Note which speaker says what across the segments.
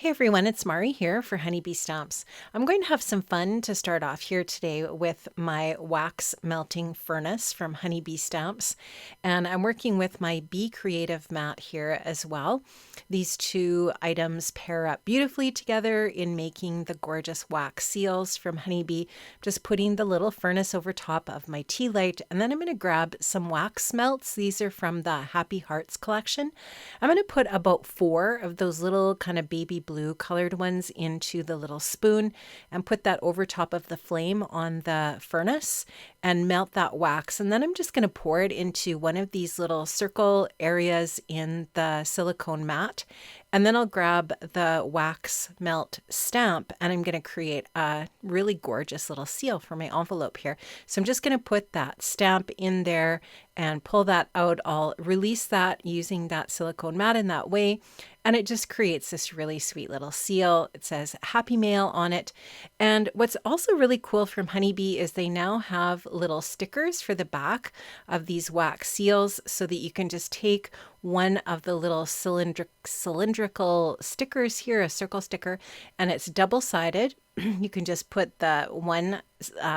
Speaker 1: Hey everyone, it's Mari here for Honeybee Stamps. I'm going to have some fun to start off here today with my wax melting furnace from Honeybee Stamps. And I'm working with my Be Creative mat here as well. These two items pair up beautifully together in making the gorgeous wax seals from Honeybee. Just putting the little furnace over top of my tea light, and then I'm going to grab some wax melts. These are from the Happy Hearts collection. I'm going to put about 4 of those little kind of baby blue colored ones into the little spoon and put that over top of the flame on the furnace and melt that wax. And then I'm just going to pour it into one of these little circle areas in the silicone mat. And then I'll grab the wax melt stamp and I'm going to create a really gorgeous little seal for my envelope here. So I'm just going to put that stamp in there and pull that out. I'll release that using that silicone mat in that way. And it just creates this really sweet little seal. It says Happy Mail on it. And what's also really cool from Honeybee is they now have little stickers for the back of these wax seals so that you can just take one of the little cylindrical stickers here, a circle sticker, and it's double-sided. You can just put the one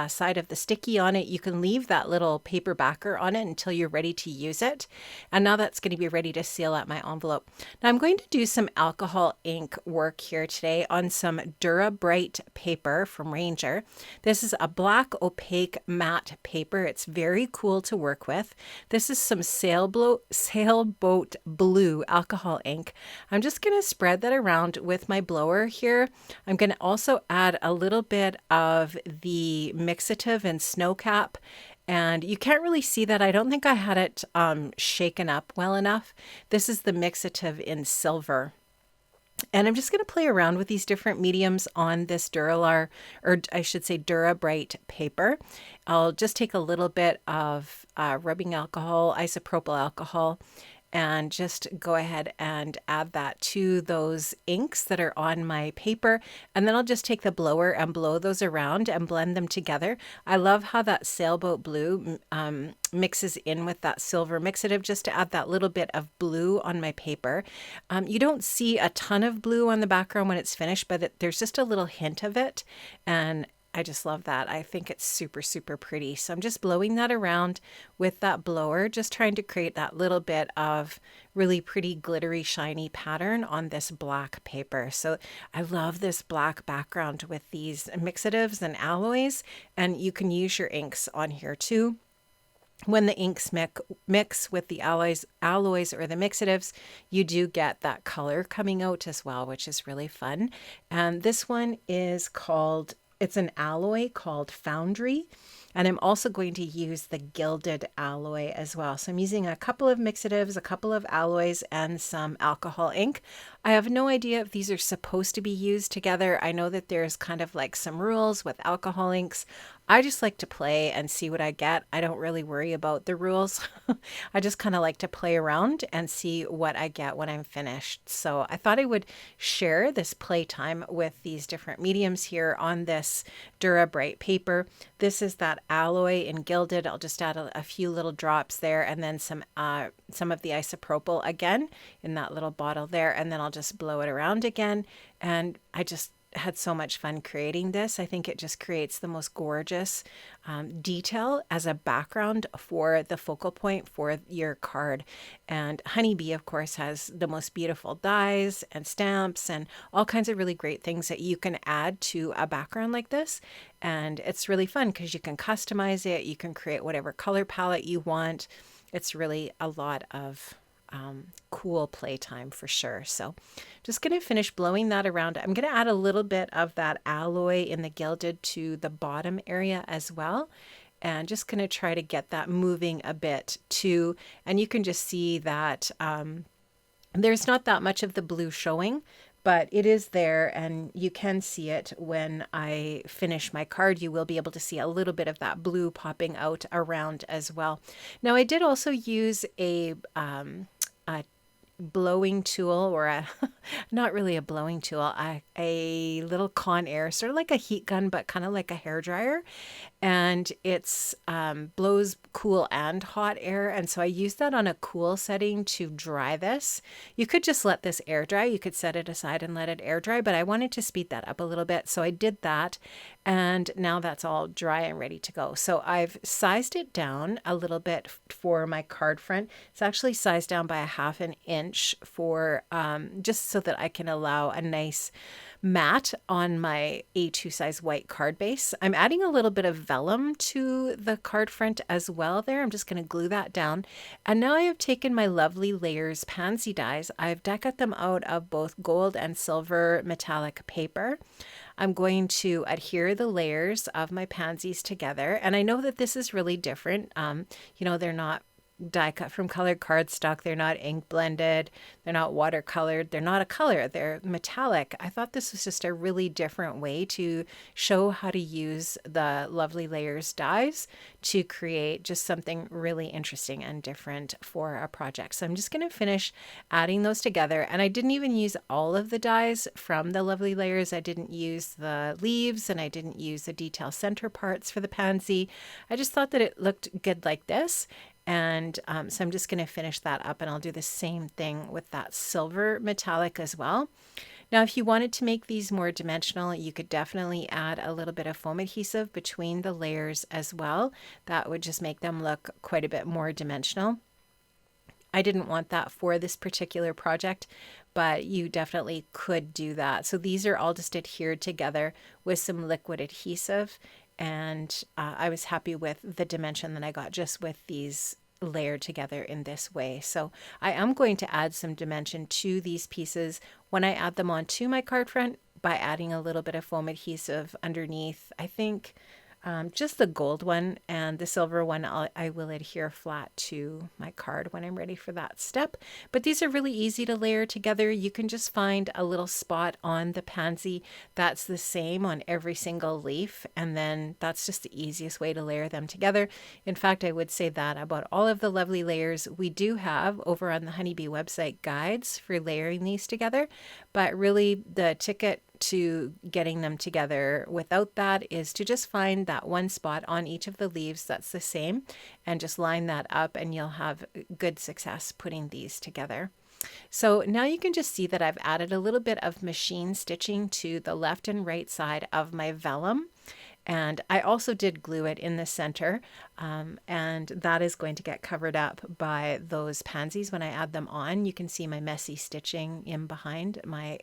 Speaker 1: side of the sticky on it. You can leave that little paper backer on it until you're ready to use it. And now that's going to be ready to seal out my envelope. Now I'm going to do some alcohol ink work here today on some Dura-bright paper from Ranger. This is a black opaque matte paper. It's very cool to work with. This is some sailboat blue alcohol ink. I'm just going to spread that around with my blower here. I'm going to also add a little bit of the mixative and snow cap, and you can't really see that. I don't think I had it shaken up well enough. This is the mixative in silver. And I'm just going to play around with these different mediums on this Dura-bright paper. I'll just take a little bit of rubbing alcohol, isopropyl alcohol, and just go ahead and add that to those inks that are on my paper. And then I'll just take the blower and blow those around and blend them together. I love how that sailboat blue mixes in with that silver mixative just to add that little bit of blue on my paper. You don't see a ton of blue on the background when it's finished, but there's just a little hint of it. And I just love that. I think it's super, super pretty. So I'm just blowing that around with that blower, just trying to create that little bit of really pretty glittery, shiny pattern on this black paper. So I love this black background with these mixatives and alloys, and you can use your inks on here too. When the inks mix with the alloys or the mixatives, you do get that color coming out as well, which is really fun. And this one is called It's an alloy called Foundry, and I'm also going to use the gilded alloy as well. So I'm using a couple of mixatives, a couple of alloys, and some alcohol ink. I have no idea if these are supposed to be used together. I know that there's kind of like some rules with alcohol inks. I just like to play and see what I get. I don't really worry about the rules. I just kind of like to play around and see what I get when I'm finished. So I thought I would share this playtime with these different mediums here on this Dura-bright paper. This is that alloy in gilded. I'll just add a few little drops there, and then some of the isopropyl again in that little bottle there, and then I'll just blow it around again. And I just had so much fun creating this. I think it just creates the most gorgeous detail as a background for the focal point for your card. And Honeybee, of course, has the most beautiful dies and stamps and all kinds of really great things that you can add to a background like this. And it's really fun because you can customize it. You can create whatever color palette you want. It's really a lot of cool playtime for sure. So just going to finish blowing that around. I'm going to add a little bit of that alloy in the gilded to the bottom area as well. And just going to try to get that moving a bit too. And you can just see that there's not that much of the blue showing, but it is there, and you can see it when I finish my card. You will be able to see a little bit of that blue popping out around as well. Now I did also use a blowing tool, or a not really a blowing tool, a little Conair, sort of like a heat gun, but kind of like a hair dryer. And it's blows cool and hot air. And so I use that on a cool setting to dry this. You could just let this air dry. You could set it aside and let it air dry, but I wanted to speed that up a little bit. So I did that. And now that's all dry and ready to go. So I've sized it down a little bit for my card front. It's actually sized down by a 1/2 inch for just so that I can allow a nice mat on my A2 size white card base. I'm adding a little bit of vellum to the card front as well there. I'm just going to glue that down. And now I have taken my Lovely Layers pansy dies. I've die cut them out of both gold and silver metallic paper. I'm going to adhere the layers of my pansies together. And I know that this is really different. They're not die cut from colored cardstock. They're not ink blended. They're not watercolored. They're not a color. They're metallic. I thought this was just a really different way to show how to use the Lovely Layers dies to create just something really interesting and different for a project. So I'm just going to finish adding those together. And I didn't even use all of the dies from the Lovely Layers. I didn't use the leaves and I didn't use the detail center parts for the pansy. I just thought that it looked good like this. And so I'm just going to finish that up, and I'll do the same thing with that silver metallic as well. Now, if you wanted to make these more dimensional, you could definitely add a little bit of foam adhesive between the layers as well. That would just make them look quite a bit more dimensional. I didn't want that for this particular project, but you definitely could do that. So these are all just adhered together with some liquid adhesive. And I was happy with the dimension that I got just with these layered together in this way. So I am going to add some dimension to these pieces when I add them onto my card front by adding a little bit of foam adhesive underneath. I think just the gold one, and the silver one I will adhere flat to my card when I'm ready for that step. But these are really easy to layer together. You can just find a little spot on the pansy that's the same on every single leaf, and then that's just the easiest way to layer them together. In fact, I would say that about all of the Lovely Layers. We do have over on the Honeybee website guides for layering these together, but really the ticket to getting them together without that is to just find that one spot on each of the leaves that's the same and just line that up, and you'll have good success putting these together. So now you can just see that I've added a little bit of machine stitching to the left and right side of my vellum. And I also did glue it in the center, and that is going to get covered up by those pansies when I add them on. You can see my messy stitching in behind my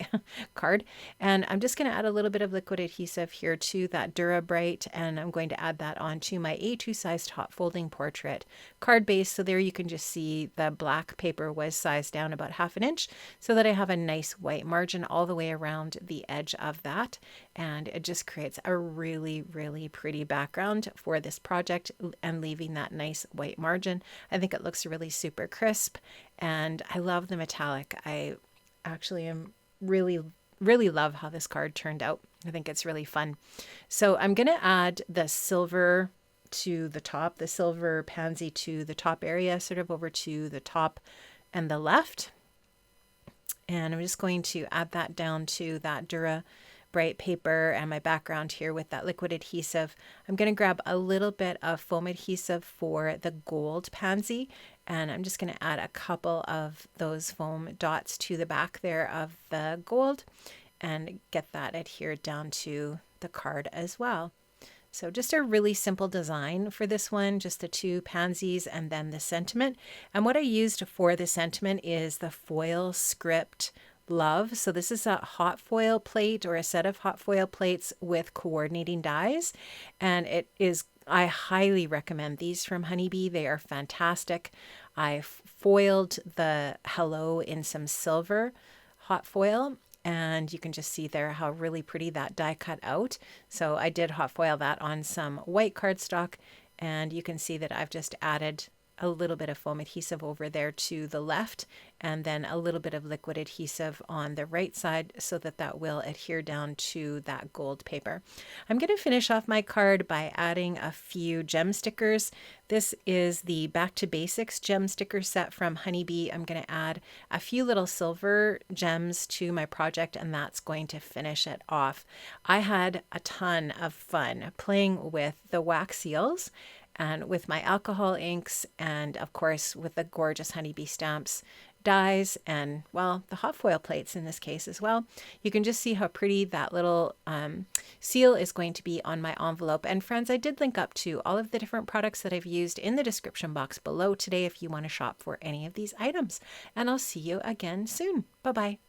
Speaker 1: card. And I'm just going to add a little bit of liquid adhesive here to that Dura-bright, and I'm going to add that onto my A2 sized hot folding portrait card base. So there you can just see the black paper was sized down about 1/2 inch so that I have a nice white margin all the way around the edge of that. And it just creates a really pretty background for this project, and leaving that nice white margin. I think it looks really super crisp, and I love the metallic. I actually am really love how this card turned out. I think it's really fun. So I'm going to add the silver to the top, the silver pansy to the top area, sort of over to the top and the left. And I'm just going to add that down to that Dura-bright paper and my background here with that liquid adhesive. I'm going to grab a little bit of foam adhesive for the gold pansy, and I'm just going to add a couple of those foam dots to the back there of the gold and get that adhered down to the card as well. So just a really simple design for this one, just the two pansies and then the sentiment. And what I used for the sentiment is the foil script Love. So this is a hot foil plate, or a set of hot foil plates with coordinating dies. And I highly recommend these from Honeybee. They are fantastic. I foiled the hello in some silver hot foil, and you can just see there how really pretty that die cut out. So I did hot foil that on some white cardstock, and you can see that I've just added a little bit of foam adhesive over there to the left, and then a little bit of liquid adhesive on the right side so that that will adhere down to that gold paper. I'm going to finish off my card by adding a few gem stickers. This is the Back to Basics gem sticker set from Honeybee. I'm going to add a few little silver gems to my project, and that's going to finish it off. I had a ton of fun playing with the wax seals and with my alcohol inks, and of course with the gorgeous Honeybee stamps, dies, and well, the hot foil plates in this case as well. You can just see how pretty that little seal is going to be on my envelope. And friends, I did link up to all of the different products that I've used in the description box below today if you want to shop for any of these items. And I'll see you again soon. Bye-bye.